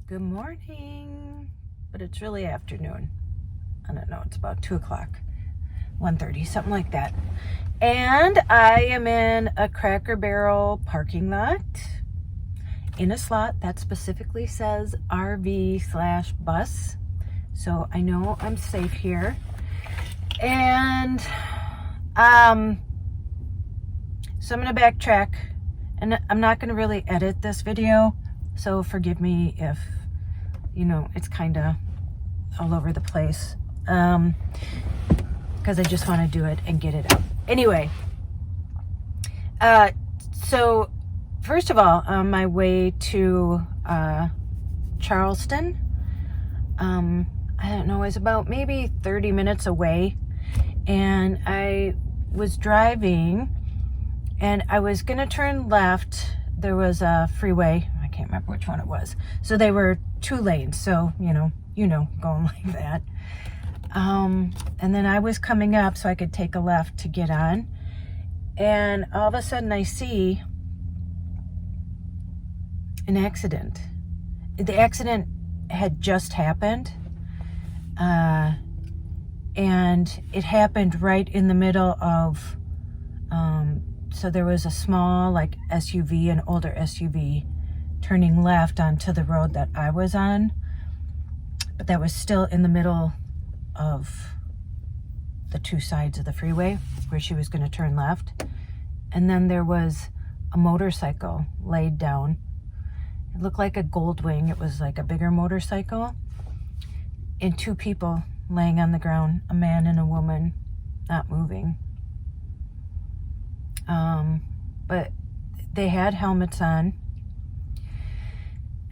Good morning, but it's really afternoon. I don't know, it's about 2 o'clock, 1:30, something like that. And I am in a Cracker Barrel parking lot in a slot that specifically says RV/bus. So I know I'm safe here. And so I'm gonna backtrack, and I'm not gonna really edit this video. So forgive me if, it's kind of all over the place. Because I just want to do it and get it out. Anyway, so first of all, on my way to Charleston, I don't know, it was about maybe 30 minutes away. And I was driving and I was going to turn left. There was a freeway. I can't remember which one it was. So they were 2 lanes. So, going like that. And then I was coming up so I could take a left to get on. And all of a sudden I see an accident. The accident had just happened. And it happened right in the middle of, so there was a small SUV, an older SUV, turning left onto the road that I was on, but that was still in the middle of the 2 sides of the freeway where she was going to turn left. And then there was a motorcycle laid down. It looked like a Goldwing. It was like a bigger motorcycle, and 2 people laying on the ground, a man and a woman, not moving. But they had helmets on.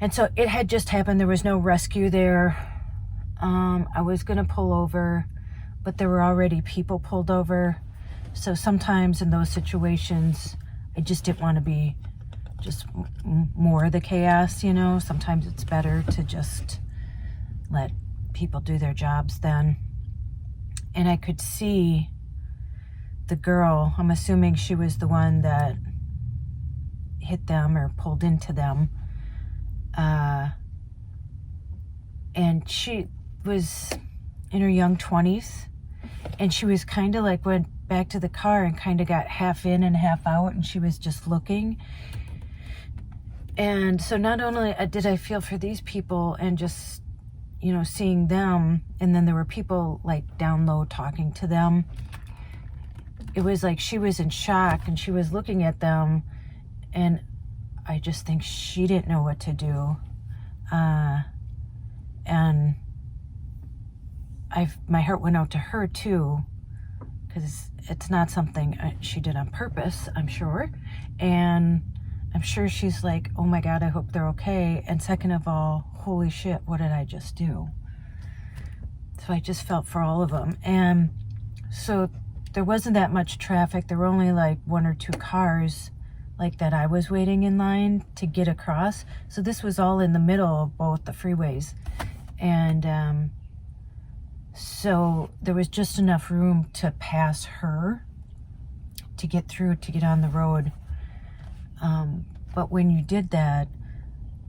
And so it had just happened. There was no rescue there. I was going to pull over, but there were already people pulled over. So sometimes in those situations, I just didn't want to be just more of the chaos, Sometimes it's better to just let people do their jobs then. And I could see the girl, I'm assuming she was the one that hit them or pulled into them. And she was in her young 20s, and she was kind of went back to the car and kind of got half in and half out, and she was just looking. And so not only did I feel for these people and just, seeing them, and then there were people down low talking to them. It was like she was in shock and she was looking at them, and I just think she didn't know what to do. And my heart went out to her too, because it's not something she did on purpose, I'm sure. And I'm sure she's like, oh my God, I hope they're okay. And second of all, holy shit, what did I just do? So I just felt for all of them. And so there wasn't that much traffic. There were only 1 or 2 cars that I was waiting in line to get across. So this was all in the middle of both the freeways. And so there was just enough room to pass her to get through, to get on the road. But when you did that,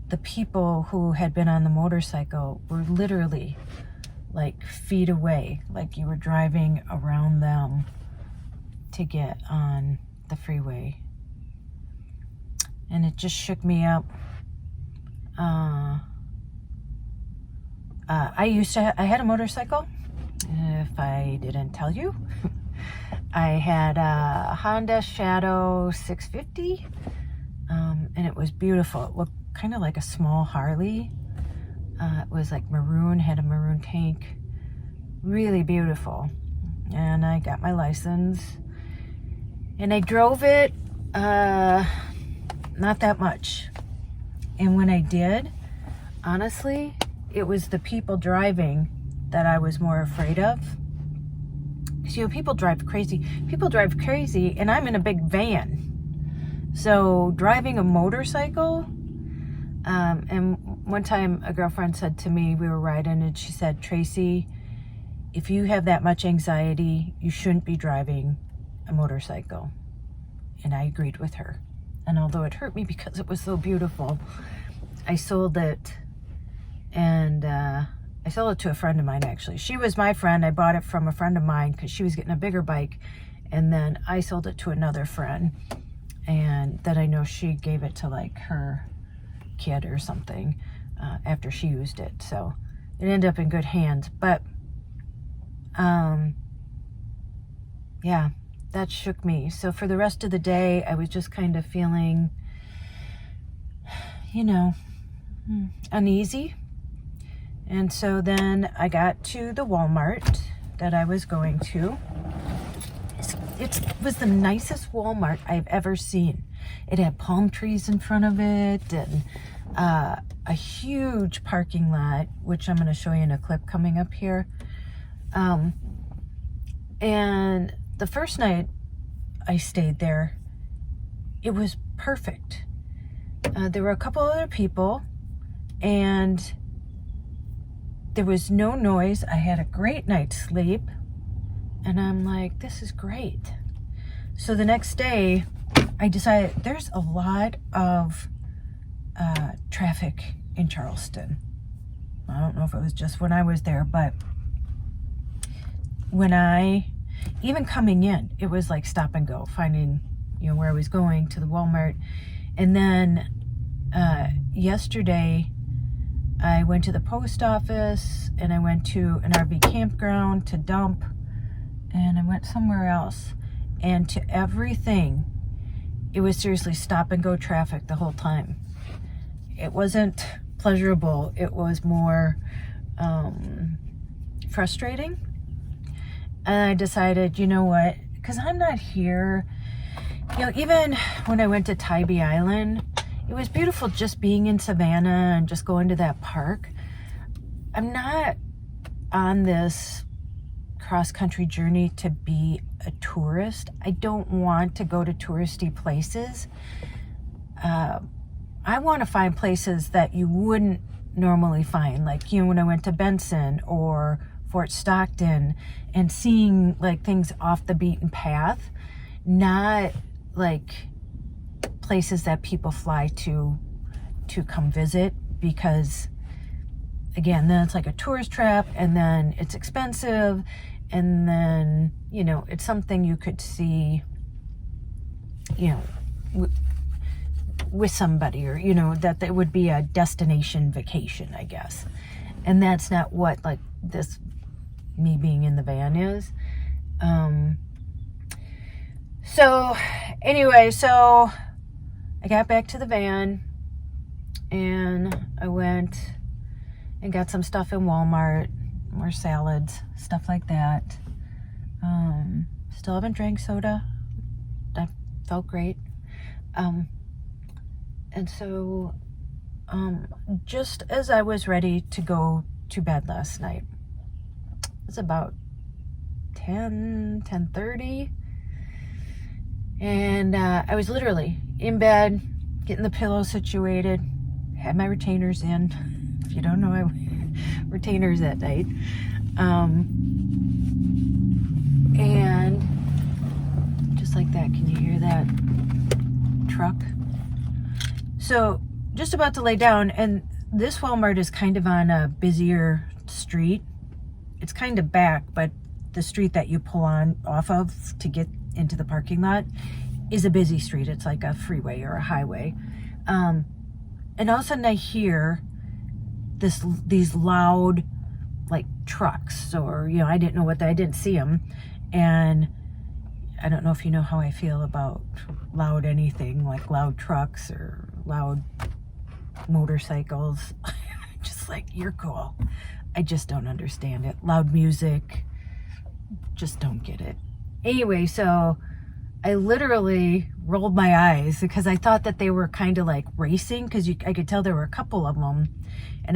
the people who had been on the motorcycle were literally feet away, you were driving around them to get on the freeway. And it just shook me up. I had a motorcycle, if I didn't tell you. I had a Honda Shadow 650, and it was beautiful. It looked kind of like a small Harley. It was maroon, had a maroon tank, really beautiful. And I got my license, and I drove it, not that much. And when I did, honestly, it was the people driving that I was more afraid of. Because, people drive crazy. People drive crazy, and I'm in a big van. So driving a motorcycle, and one time a girlfriend said to me, we were riding, and she said, Tracy, if you have that much anxiety, you shouldn't be driving a motorcycle. And I agreed with her. And although it hurt me because it was so beautiful, I sold it And I sold it to a friend of mine, actually. She was my friend. I bought it from a friend of mine because she was getting a bigger bike. And then I sold it to another friend. And then I know she gave it to like her kid or something after she used it. So it ended up in good hands. But yeah, that shook me. So for the rest of the day, I was just kind of feeling, you know, uneasy. And so then I got to the Walmart that I was going to. It was the nicest Walmart I've ever seen. It had palm trees in front of it and a huge parking lot, which I'm going to show you in a clip coming up here. And the first night I stayed there, it was perfect. There were a couple other people, and there was no noise. I had a great night's sleep, and I'm like, this is great. So the next day, I decided there's a lot of traffic in Charleston. I don't know if it was just when I was there, but even coming in, it was like stop and go, finding, where I was going to the Walmart. And then yesterday, I went to the post office, and I went to an RV campground to dump, and I went somewhere else. And to everything, it was seriously stop and go traffic the whole time. It wasn't pleasurable. It was more frustrating. And I decided, you know what, because I'm not here. Even when I went to Tybee Island, it was beautiful just being in Savannah and just going to that park. I'm not on this cross-country journey to be a tourist. I don't want to go to touristy places. I want to find places that you wouldn't normally find, like, when I went to Benson or Fort Stockton, and seeing like things off the beaten path, not like places that people fly to come visit, because again, then it's like a tourist trap, and then it's expensive, and then it's something you could see with somebody, or that it would be a destination vacation, I guess. And that's not what like this me being in the van is. So anyway, so I got back to the van, and I went and got some stuff in Walmart, more salads, stuff like that. Still haven't drank soda. That felt great. And so just as I was ready to go to bed last night, it was about 10:30, and I was literally in bed, getting the pillow situated, had my retainers in. If you don't know, I wear retainers at night. And just like that, can you hear that truck? So just about to lay down, and this Walmart is kind of on a busier street. It's kind of back, but the street that you pull on off of to get into the parking lot is a busy street. It's like a freeway or a highway. And all of a sudden I hear these loud like trucks, or I didn't know what I didn't see them. And I don't know if you know how I feel about loud anything, like loud trucks or loud motorcycles. Just like, you're cool. I just don't understand it. Loud music, just don't get it. Anyway, so I literally rolled my eyes because I thought that they were kind of like racing, because I could tell there were a couple of them, and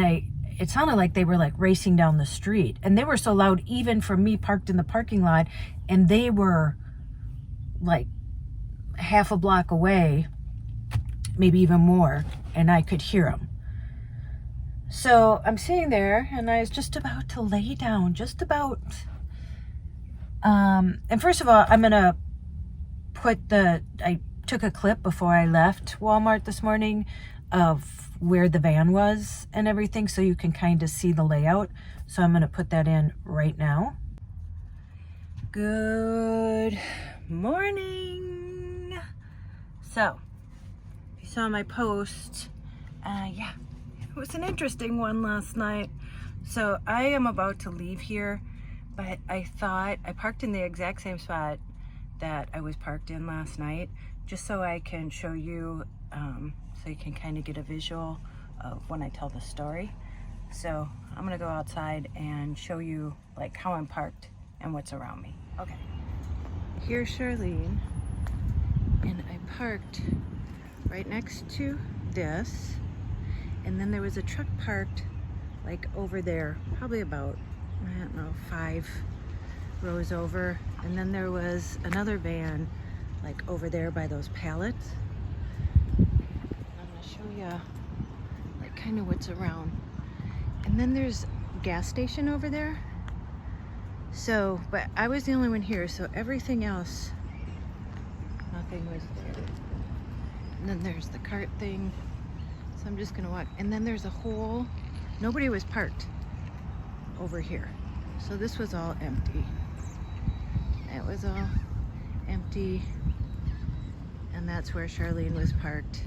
it sounded like they were like racing down the street, and they were so loud even for me parked in the parking lot, and they were like half a block away, maybe even more, and I could hear them. So I'm sitting there, and I was just about to lay down, and first of all, I'm gonna put I took a clip before I left Walmart this morning of where the van was and everything, so you can kind of see the layout. So I'm going to put that in right now. Good morning. So you saw my post. Yeah, it was an interesting one last night. So I am about to leave here, but I thought I parked in the exact same spot that I was parked in last night, just so I can show you, so you can kind of get a visual of when I tell the story. So I'm gonna go outside and show you like how I'm parked and what's around me. Okay. Here's Charlene, and I parked right next to this, and then there was a truck parked like over there, probably about, I don't know, 5 rows over, and then there was another van like over there by those pallets. I'm gonna show you like kind of what's around. And then there's a gas station over there. So, but I was the only one here, so everything else, nothing was there. And then there's the cart thing. So I'm just gonna walk. And then there's a hole. Nobody was parked over here. So this was all empty. It was all empty. And that's where Charlene was parked.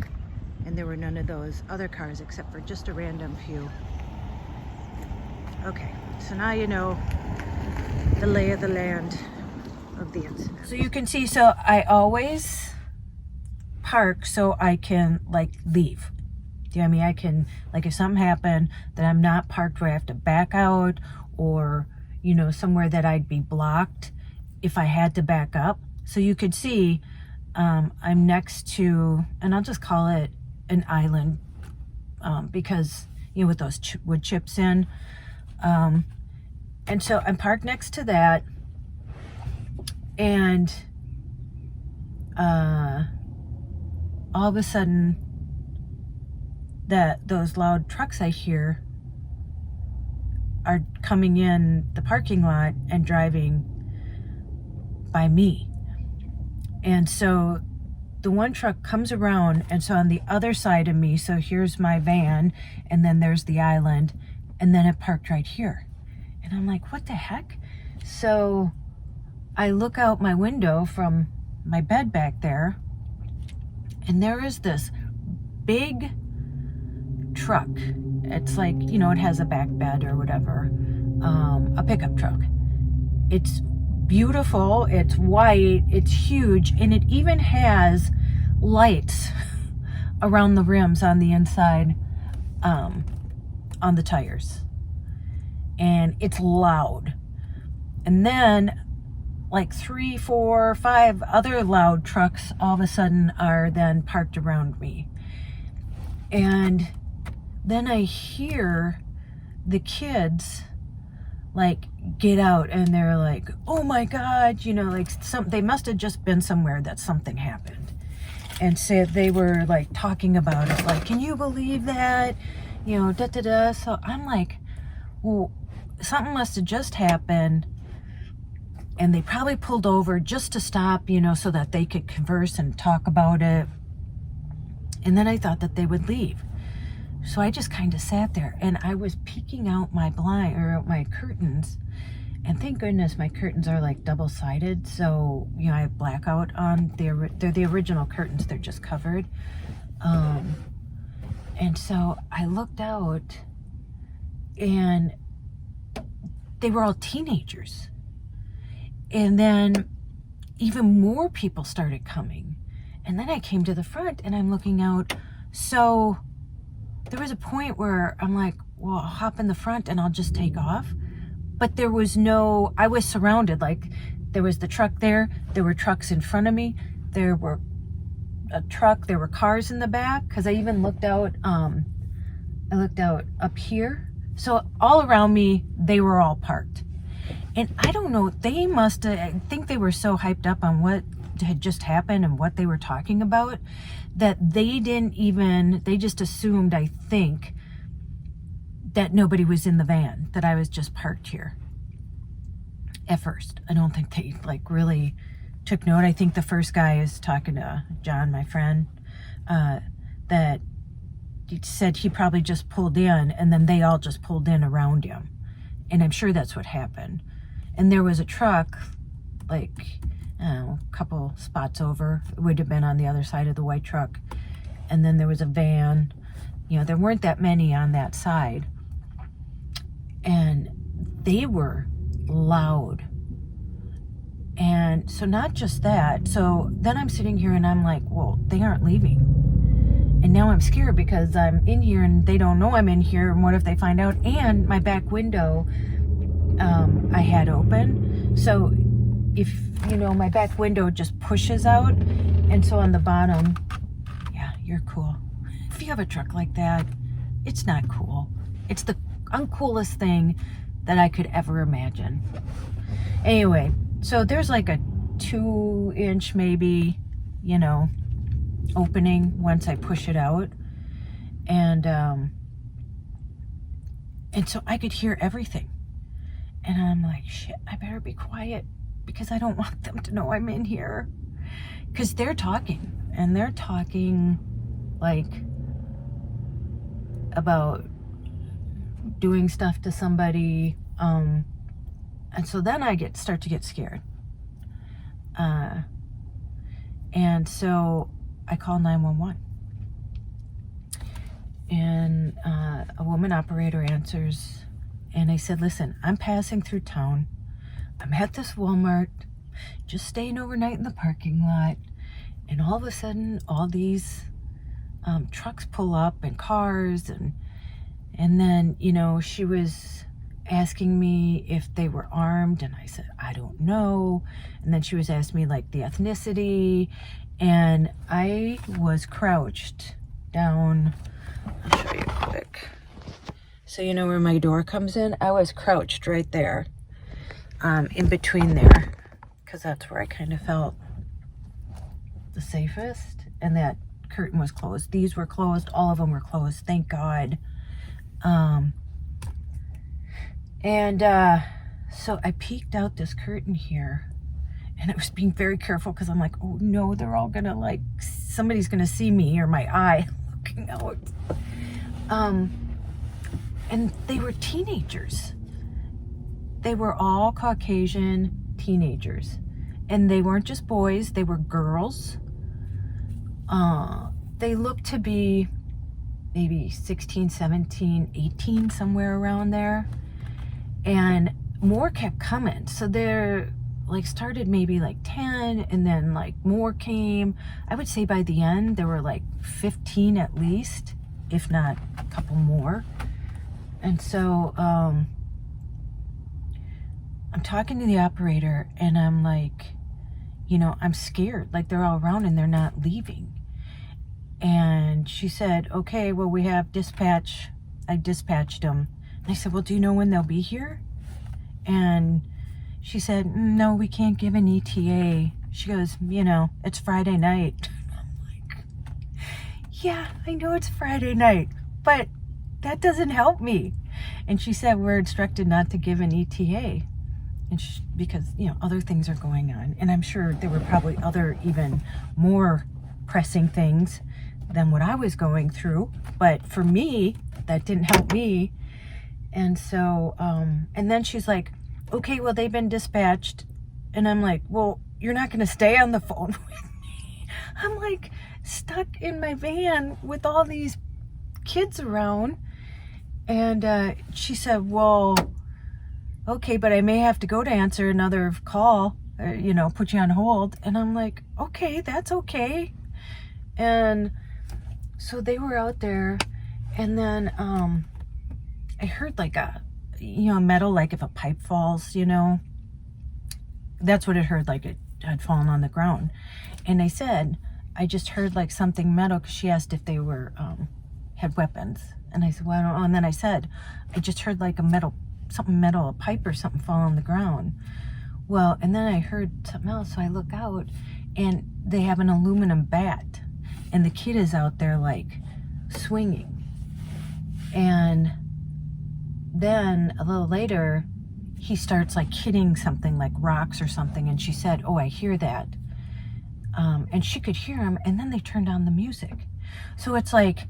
And there were none of those other cars except for just a random few. Okay, so now you know the lay of the land of the incident. So you can see, so I always park so I can like leave. Do you know what I mean? I can, like if something happened, that I'm not parked where I have to back out, or, you know, somewhere that I'd be blocked if I had to back up. So you could see I'm next to, and I'll just call it an island, because, you know, with those wood chips in. And so I'm parked next to that, and all of a sudden those loud trucks I hear are coming in the parking lot and driving by me. And so the one truck comes around, and so on the other side of me, so here's my van, and then there's the island, and then it parked right here. And I'm like, what the heck? So I look out my window from my bed back there, and there is this big truck. It's like, you know, it has a back bed or whatever, a pickup truck. It's beautiful, it's white, it's huge, and it even has lights around the rims on the inside, on the tires. And it's loud. And then like 3, 4, 5 other loud trucks all of a sudden are then parked around me. And then I hear the kids like get out, and they're like, oh my God, you know, like they must have just been somewhere that something happened. And so they were like talking about it, like, can you believe that? You know, da da da. So I'm like, well, something must have just happened, and they probably pulled over just to stop, you know, so that they could converse and talk about it. And then I thought that they would leave. So I just kind of sat there, and I was peeking out my blind, or my curtains, and thank goodness my curtains are like double-sided, so, you know, I have blackout on. They're the original curtains, they're just covered. And so I looked out, and they were all teenagers. And then even more people started coming. And then I came to the front, and I'm looking out. So there was a point where I'm like, well, I'll hop in the front and I'll just take off. But there was no, I was surrounded. Like, there was the truck there were trucks in front of me, there were a truck, there were cars in the back, because I even looked out, I looked out up here. So all around me, they were all parked. And I don't know, they must have, I think they were so hyped up on what had just happened and what they were talking about, that they didn't even, they just assumed, I think, that nobody was in the van, that I was just parked here at first. I don't think they like really took note. I think the first guy is talking to John, my friend, that he said he probably just pulled in, and then they all just pulled in around him. And I'm sure that's what happened. And there was a truck, like, I don't know, a couple spots over. It would have been on the other side of the white truck. And then there was a van. You know, there weren't that many on that side. And they were loud. And so not just that. So then I'm sitting here and I'm like, well, they aren't leaving. And now I'm scared because I'm in here and they don't know I'm in here. And what if they find out? And my back window, I had open. So if, you know, my back window just pushes out. And so on the bottom, yeah, you're cool. If you have a truck like that, it's not cool. It's the uncoolest thing that I could ever imagine. Anyway, so there's like a 2-inch maybe, you know, opening once I push it out. And so I could hear everything. And I'm like, shit, I better be quiet because I don't want them to know I'm in here. Because they're talking, and they're talking like about doing stuff to somebody. And so then I start to get scared. And so I call 911. And a woman operator answers. And I said, listen, I'm passing through town. I'm at this Walmart, just staying overnight in the parking lot. And all of a sudden, all these trucks pull up and cars. And then, you know, she was asking me if they were armed. And I said, I don't know. And then she was asking me, like, the ethnicity. And I was crouched down. I'll show you quick. So you know where my door comes in? I was crouched right there, in between there, because that's where I kind of felt the safest. And that curtain was closed. These were closed. All of them were closed. Thank God. So I peeked out this curtain here, and I was being very careful because I'm like, oh no, they're all gonna, like, somebody's gonna see me or my eye looking out. And they were teenagers. They were all Caucasian teenagers. And they weren't just boys, they were girls. They looked to be maybe 16, 17, 18, somewhere around there. And more kept coming. So they're like started maybe like 10, and then like more came. I would say by the end there were like 15 at least, if not a couple more. And so I'm talking to the operator, and I'm like, you know, I'm scared. Like, they're all around and they're not leaving. And she said, okay, well, we have dispatch. I dispatched them. And I said, well, do you know when they'll be here? And she said, no, we can't give an ETA. She goes, you know, it's Friday night. I'm like, yeah, I know it's Friday night, but that doesn't help me. And she said, we're instructed not to give an ETA. And because, you know, other things are going on. And I'm sure there were probably other even more pressing things than what I was going through. But for me, that didn't help me. And so, and then she's like, okay, well, they've been dispatched. And I'm like, well, you're not going to stay on the phone with me. I'm like stuck in my van with all these kids around. And she said, well, okay, but I may have to go to answer another call, you know, put you on hold. And I'm like, okay, that's okay. And so they were out there, and then I heard like a, you know, metal, like if a pipe falls, you know, that's what it heard, like it had fallen on the ground. And I said, I just heard like something metal, because she asked if they were, had weapons. And I said, well, I don't know. And then I said, I just heard like a metal, something metal, a pipe or something fall on the ground. Well, and then I heard something else. So I look out, and they have an aluminum bat, and the kid is out there like swinging. And then a little later, he starts like hitting something like rocks or something. And she said, oh, I hear that. And she could hear him. And then they turned on the music. So it's like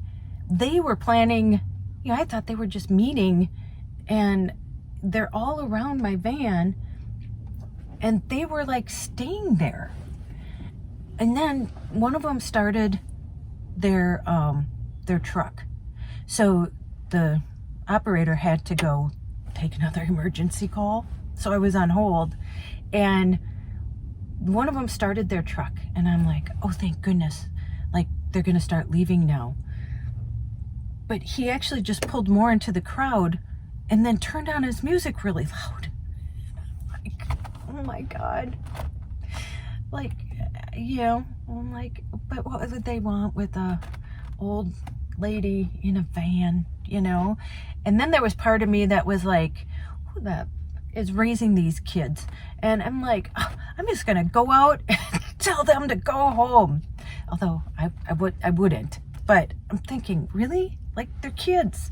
they were planning, you know, I thought they were just meeting, and they're all around my van, and they were like staying there. And then one of them started their truck. So the operator had to go take another emergency call. So I was on hold, and one of them started their truck, and I'm like, oh, thank goodness. Like, they're going to start leaving now. But he actually just pulled more into the crowd and then turned on his music really loud. Like, oh my God. Like, you know, I'm like, but what would they want with a old lady in a van, you know? And then there was part of me that was like, who the is raising these kids? And I'm like, oh, I'm just gonna go out and tell them to go home. Although I wouldn't. But I'm thinking, really? Like, they're kids,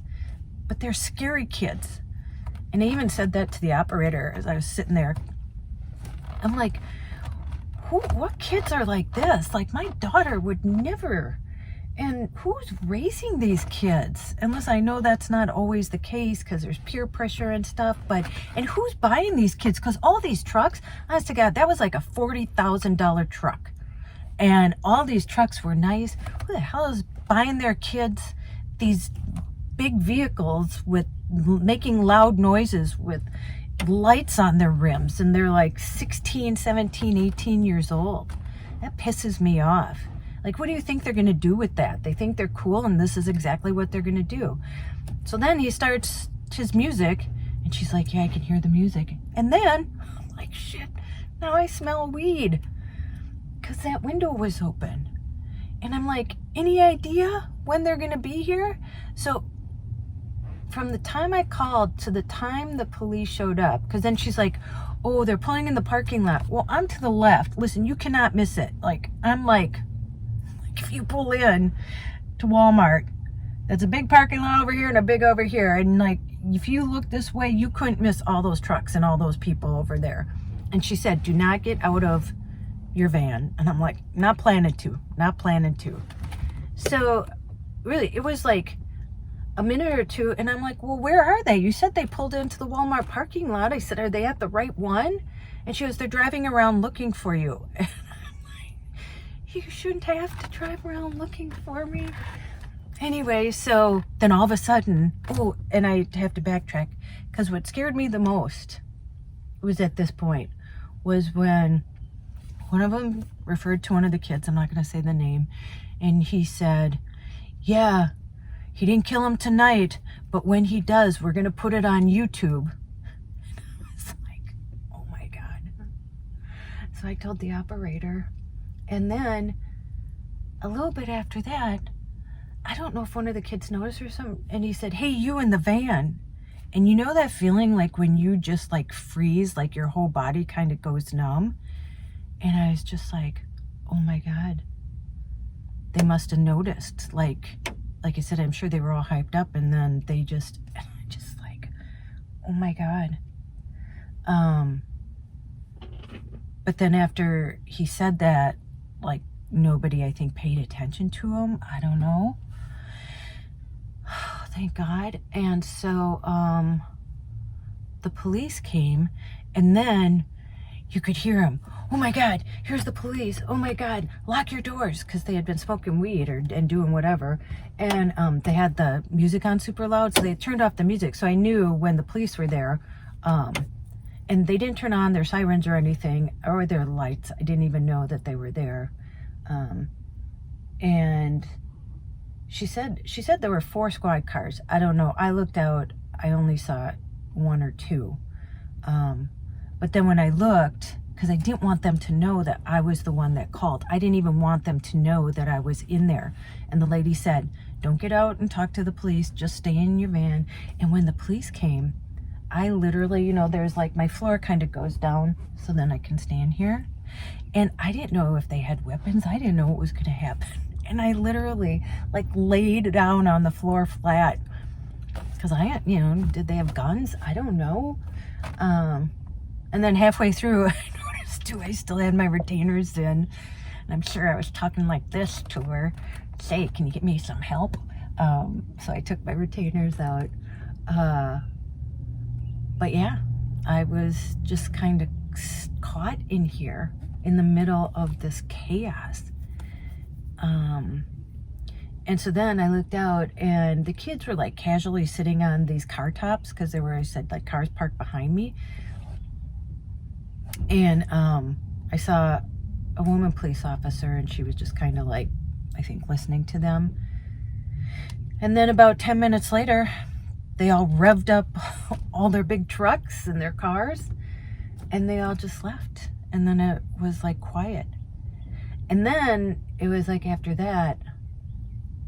but they're scary kids. And I even said that to the operator as I was sitting there. I'm like, what kids are like this? Like, my daughter would never. And who's raising these kids? Unless I know that's not always the case, because there's peer pressure and stuff. And who's buying these kids? Because all these trucks, honest to God, that was like a $40,000 truck. And all these trucks were nice. Who the hell is buying their kids these big vehicles with making loud noises with lights on their rims, and they're like 16, 17, 18 years old? That pisses me off. Like, what do you think they're going to do with that? They think they're cool, and this is exactly what they're going to do. So then he starts his music, and she's like, yeah, I can hear the music. And then I'm like, shit, now I smell weed, because that window was open. And I'm like, any idea when they're going to be here? So from the time I called to the time the police showed up, because then she's like, oh, they're pulling in the parking lot. Well, I'm to the left. Listen, you cannot miss it. Like, I'm like if you pull in to Walmart, that's a big parking lot over here and a big over here. And like, if you look this way, you couldn't miss all those trucks and all those people over there. And she said, do not get out of your van. And I'm like, not planning to. So really, it was like a minute or two, and I'm like, well, where are they? You said they pulled into the Walmart parking lot. I said, are they at the right one? And she goes, they're driving around looking for you. And I'm like, you shouldn't have to drive around looking for me. Anyway, so then all of a sudden, oh, and I have to backtrack, because what scared me the most was at this point was when one of them referred to one of the kids, I'm not going to say the name, and he said, yeah, he didn't kill him tonight, but when he does, we're going to put it on YouTube. It's like, oh my God. So I told the operator, and then a little bit after that, I don't know if one of the kids noticed or something, and he said, hey, you in the van. And you know that feeling like when you just like freeze, like your whole body kind of goes numb? And I was just like, oh my God, they must have noticed. Like I said, I'm sure they were all hyped up, and then they just like, oh my God. But then after he said that, like, nobody, I think, paid attention to him. I don't know. Thank God. And so the police came, and then you could hear him. Oh my God, here's the police. Oh my God, lock your doors. Because they had been smoking weed and doing whatever. And they had the music on super loud, so they turned off the music. So I knew when the police were there. And they didn't turn on their sirens or anything, or their lights. I didn't even know that they were there. And she said there were 4 squad cars. I don't know. I looked out. I only saw 1 or 2. But then when I looked, because I didn't want them to know that I was the one that called. I didn't even want them to know that I was in there. And the lady said, don't get out and talk to the police. Just stay in your van. And when the police came, I literally, you know, there's like my floor kind of goes down so then I can stand here. And I didn't know if they had weapons. I didn't know what was going to happen. And I literally like laid down on the floor flat. Because you know, did they have guns? I don't know. And then halfway through, I noticed too, I still had my retainers in. And I'm sure I was talking like this to her. Say, can you get me some help? So I took my retainers out. But yeah, I was just kind of caught in here in the middle of this chaos. And so then I looked out and the kids were like casually sitting on these car tops because there were, I said, like cars parked behind me. And I saw a woman police officer and she was just kind of like, I think, listening to them. And then about 10 minutes later, they all revved up all their big trucks and their cars and they all just left. And then it was like quiet. And then it was like after that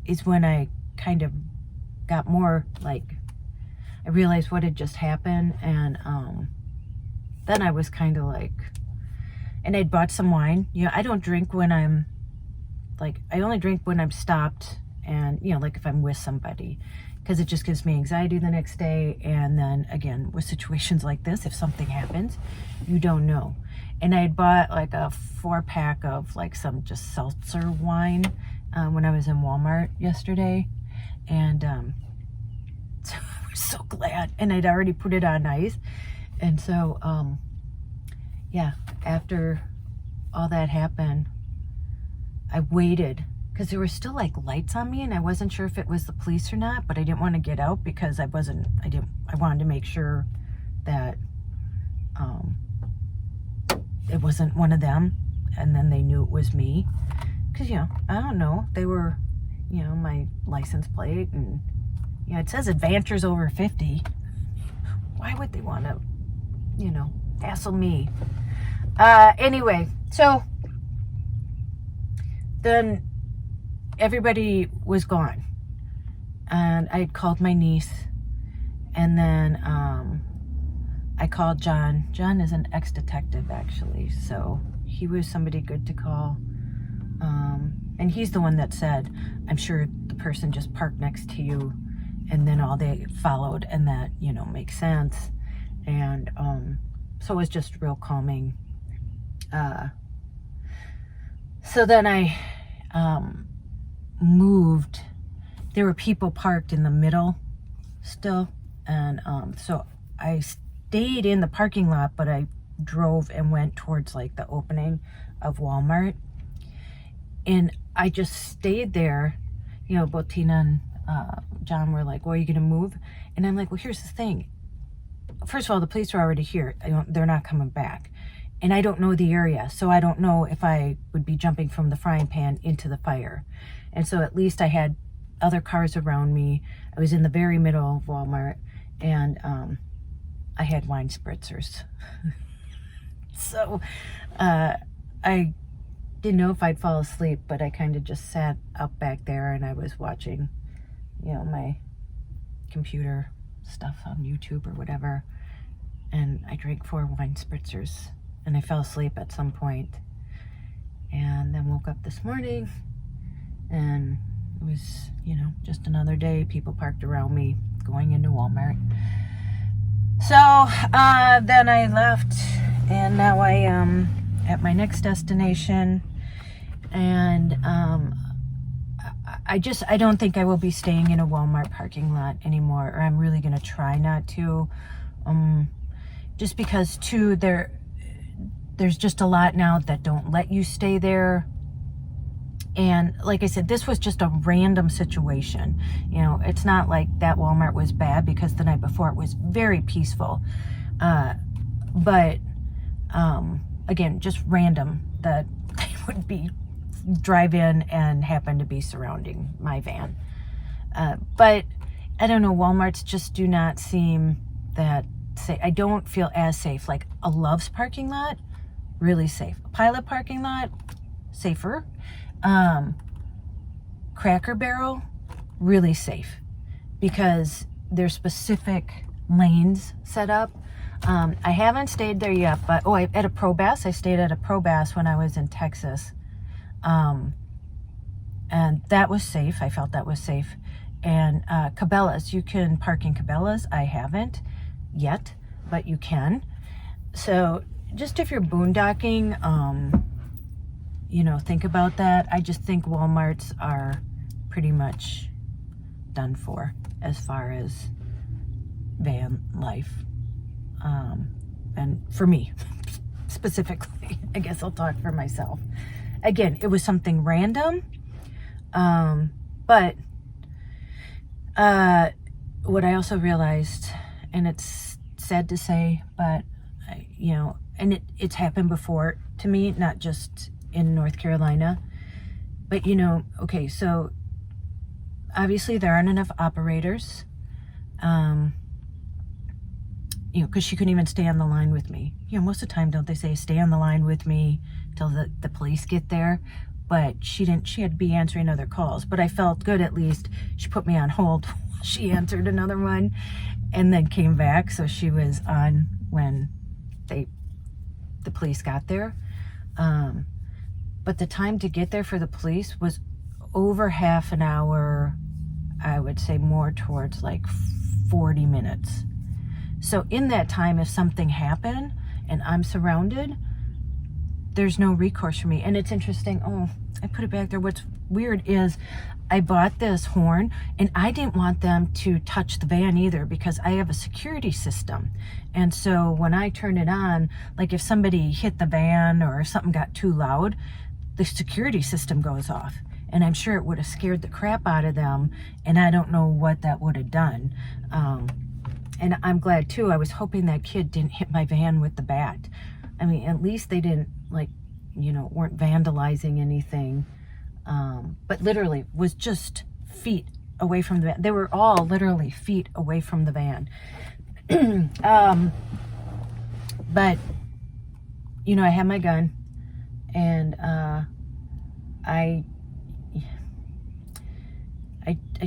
is when I kind of got more like, I realized what had just happened. And then I was kind of like, and I'd bought some wine. You know, I don't drink when I'm like, I only drink when I'm stopped and, you know, like if I'm with somebody, because it just gives me anxiety the next day. And then again, with situations like this, if something happens, you don't know. And I had bought like a 4-pack of like some just seltzer wine when I was in Walmart yesterday. And so I was so glad. And I'd already put it on ice. And so, yeah, after all that happened, I waited because there were still like lights on me and I wasn't sure if it was the police or not, but I didn't want to get out because I wanted to make sure that it wasn't one of them and then they knew it was me. Because, you know, I don't know, they were, you know, my license plate and, you know, it says AD-VAN-TURES over 50. Why would they want to, you know, hassle me? Anyway, so then everybody was gone and I had called my niece and then I called John. John is an ex-detective actually, so he was somebody good to call. And he's the one that said, I'm sure the person just parked next to you and then all they followed, and that, you know, makes sense. And so it was just real calming. So then I moved. There were people parked in the middle still, and so I stayed in the parking lot, but I drove and went towards like the opening of Walmart, and I just stayed there. You know, both Tina and John were like, well, are you gonna move? And I'm like, well, here's the thing. First of all, the police are already here. They're not coming back. And I don't know the area, so I don't know if I would be jumping from the frying pan into the fire. And so at least I had other cars around me. I was in the very middle of Walmart, and I had wine spritzers. So I didn't know if I'd fall asleep, but I kind of just sat up back there and I was watching, you know, my computer stuff on YouTube or whatever. And I drank 4 wine spritzers and I fell asleep at some point, and then woke up this morning and it was, you know, just another day. People parked around me going into Walmart. So then I left, and now I am at my next destination, and I don't think I will be staying in a Walmart parking lot anymore, or I'm really going to try not to, just because too, there's just a lot now that don't let you stay there. And like I said, this was just a random situation. You know, it's not like that Walmart was bad, because the night before it was very peaceful. But again, just random that they would be drive in and happen to be surrounding my van. But I don't know, Walmarts just do not seem that safe. I don't feel as safe. Like a Love's parking lot, really safe. A Pilot parking lot, safer. Cracker Barrel, really safe, because there's specific lanes set up. I haven't stayed there yet, but at a Pro Bass. I stayed at a Pro Bass when I was in Texas, and that was safe. I felt that was safe. And Cabela's, you can park in Cabela's. I haven't yet, but you can. So just if you're boondocking, you know, think about that. I just think Walmarts are pretty much done for as far as van life. And for me, specifically, I guess I'll talk for myself. Again, it was something random, but what I also realized, and it's sad to say, but you know, and it's happened before to me, not just in North Carolina, but you know, okay, so obviously there aren't enough operators, you know, because she couldn't even stay on the line with me. You know, most of the time, don't they say stay on the line with me till the police get there? But she didn't. She had to be answering other calls. But I felt good, at least. She put me on hold. She answered another one and then came back. So she was on when the police got there. But the time to get there for the police was over half an hour. I would say more towards like 40 minutes. So in that time, if something happened and I'm surrounded, there's no recourse for me. And it's interesting. Oh, I put it back there. What's weird is I bought this horn and I didn't want them to touch the van either because I have a security system. And so when I turn it on, like if somebody hit the van or something got too loud, the security system goes off. And I'm sure it would have scared the crap out of them. And I don't know what that would have done. And I'm glad too. I was hoping that kid didn't hit my van with the bat. I mean, at least they didn't, like, you know, weren't vandalizing anything. But literally was just feet away from the van. They were all literally feet away from the van. But, you know, I had my gun and I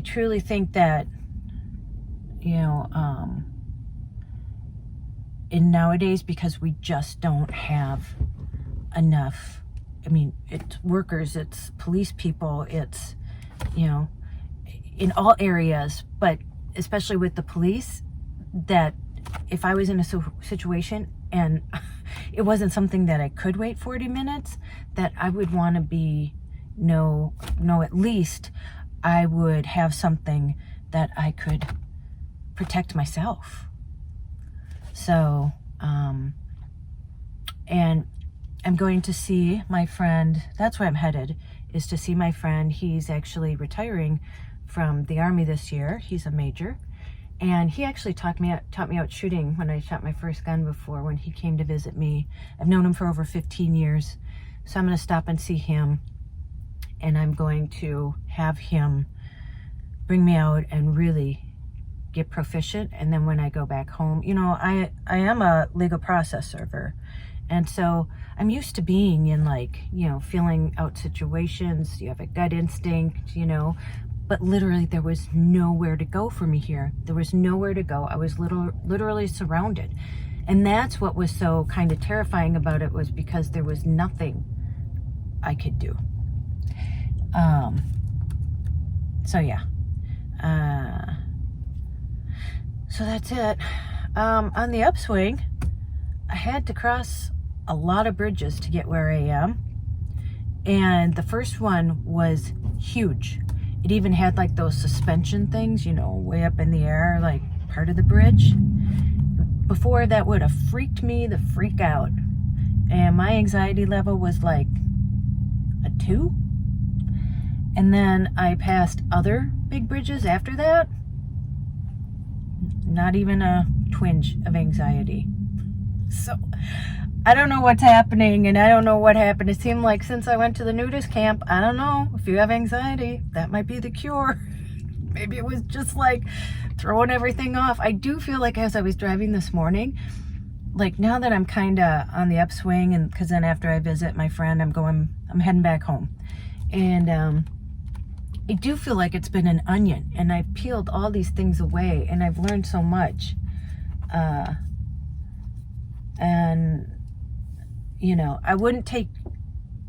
truly think that, you know, in nowadays, because we just don't have enough, I mean, it's workers, it's police people, it's, you know, in all areas, but especially with the police, that if I was in a situation and it wasn't something that I could wait 40 minutes, that I would want to be, no, at least I would have something that I could protect myself. So, and I'm going to see my friend. That's where I'm headed, is to see my friend. He's actually retiring from the Army this year. He's a major. And he actually taught me out shooting when I shot my first gun before, when he came to visit me. I've known him for over 15 years. So I'm going to stop and see him. And I'm going to have him bring me out and really get proficient. And then when I go back home, you know, I am a legal process server. And so I'm used to being in, like, you know, feeling out situations. You have a gut instinct, you know, but literally there was nowhere to go for me here. There was nowhere to go. I was literally surrounded. And that's what was so kind of terrifying about it, was because there was nothing I could do. So yeah. So that's it. On the upswing, I had to cross a lot of bridges to get where I am. And the first one was huge. It even had like those suspension things, you know, way up in the air, like part of the bridge. Before, that would have freaked me the freak out. And my anxiety level was like a 2. And then I passed other big bridges after that. Not even a twinge of anxiety. So I don't know what's happening, and I don't know what happened. It seemed like since I went to the nudist camp, I don't know, if you have anxiety, that might be the cure. Maybe it was just like throwing everything off. I do feel like as I was driving this morning, like now that I'm kind of on the upswing, and because then after I visit my friend, I'm heading back home. And I do feel like it's been an onion, and I've peeled all these things away, and I've learned so much. And, you know, I wouldn't take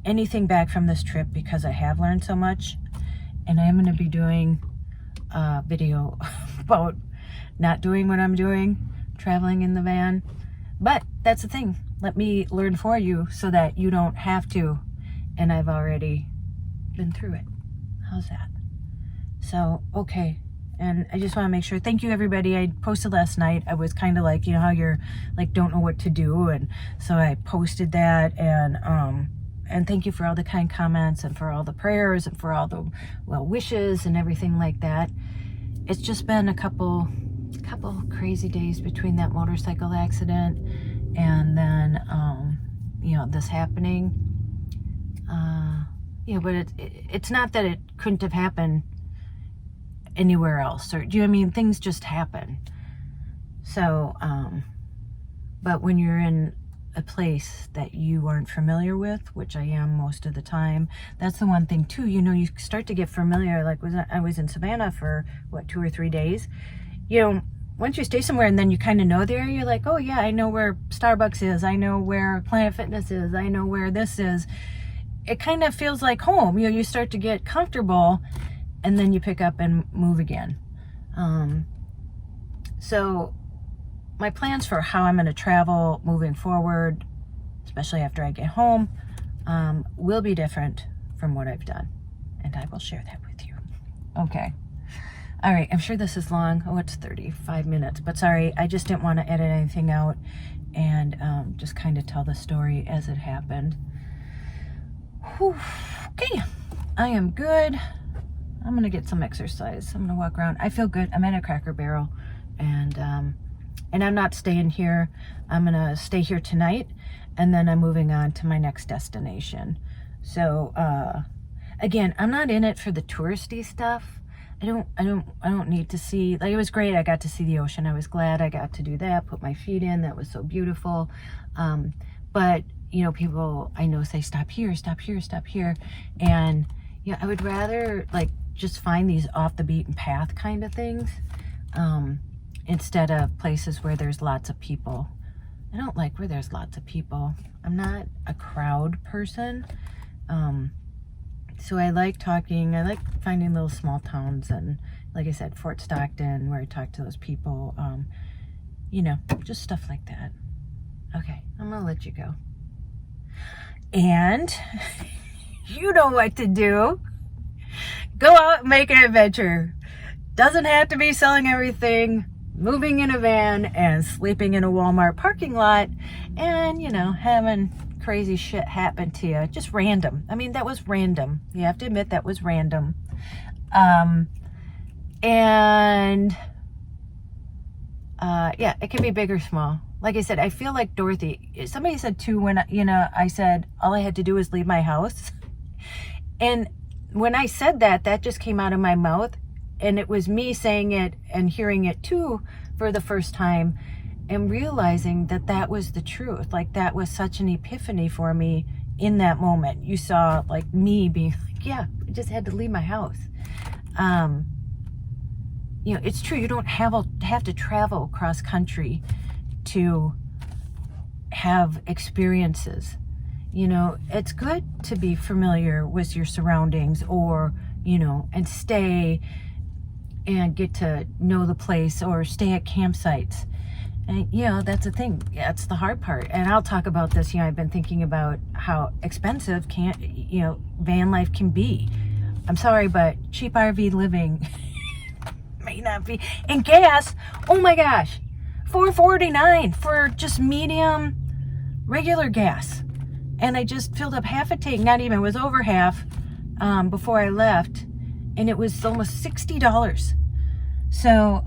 anything back from this trip because I have learned so much. And I am going to be doing a video about not doing what I'm doing, traveling in the van. But that's the thing. Let me learn for you so that you don't have to. And I've already been through it. How's that? So, okay. And I just want to make sure, thank you everybody. I posted last night. I was kind of like, you know how you're like, don't know what to do. And so I posted that, and thank you for all the kind comments and for all the prayers and for all the well wishes and everything like that. It's just been a couple crazy days between that motorcycle accident and then, you know, this happening. Yeah, but it's not that it couldn't have happened anywhere else, or do you know what I mean? Things just happen. So, but when you're in a place that you aren't familiar with, which I am most of the time, that's the one thing too, you know, you start to get familiar. Like I was in Savannah for what, 2 or 3 days. You know, once you stay somewhere and then you kind of know the area, you're like, oh yeah, I know where Starbucks is, I know where Planet Fitness is, I know where this is. It kind of feels like home. You know, you start to get comfortable and then you pick up and move again. So my plans for how I'm going to travel moving forward, especially after I get home, will be different from what I've done. And I will share that with you. Okay. All right. I'm sure this is long. Oh, it's 35 minutes. But sorry, I just didn't want to edit anything out and just kind of tell the story as it happened. Whew. Okay. I am good. I'm going to get some exercise. I'm going to walk around. I feel good. I'm at a Cracker Barrel, and I'm not staying here. I'm going to stay here tonight, and then I'm moving on to my next destination. So, again, I'm not in it for the touristy stuff. I don't need to see, like, it was great. I got to see the ocean. I was glad I got to do that, put my feet in. That was so beautiful. But, you know, people I know say, stop here, stop here, stop here. And, you know, I would rather, like, just find these off the beaten path kind of things, instead of places where there's lots of people. I don't like where there's lots of people. I'm not a crowd person. So I like finding little small towns, and like I said, Fort Stockton, where I talk to those people, you know, just stuff like that. Okay, I'm gonna let you go. And you know what to do. Go out and make an adventure. Doesn't have to be selling everything, moving in a van and sleeping in a Walmart parking lot and, you know, having crazy shit happen to you. Just random. I mean, that was random. You have to admit that was random. Yeah, it can be big or small. Like I said, I feel like Dorothy. Somebody said too when, you know, I said all I had to do was leave my house. And when I said that, that just came out of my mouth. And it was me saying it and hearing it too for the first time and realizing that that was the truth. Like, that was such an epiphany for me in that moment. You saw, like, me being like, yeah, I just had to leave my house. You know, it's true. You don't have to travel cross country to have experiences. You know, it's good to be familiar with your surroundings, or, you know, and stay and get to know the place, or stay at campsites. And, you know, that's the thing. That's the hard part. And I'll talk about this. You know, I've been thinking about how expensive van life can be. I'm sorry, but cheap RV living may not be. And gas, oh my gosh, $4.49 for just medium regular gas. And I just filled up half a tank, not even, it was over half before I left. And it was almost $60. So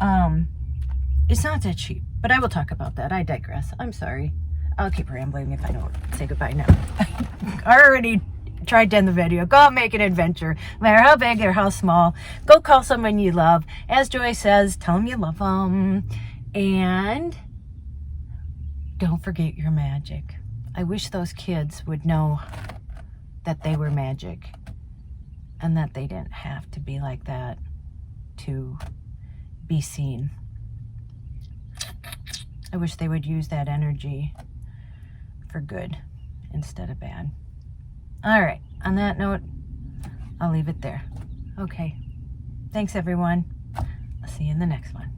it's not that cheap. But I will talk about that. I digress. I'm sorry. I'll keep rambling if I don't say goodbye now. I already tried to end the video. Go out, make an adventure. No matter how big or how small. Go call someone you love. As Joy says, tell them you love them. And don't forget your magic. I wish those kids would know that they were magic and that they didn't have to be like that to be seen. I wish they would use that energy for good instead of bad. All right, on that note, I'll leave it there. Okay, thanks everyone. I'll see you in the next one.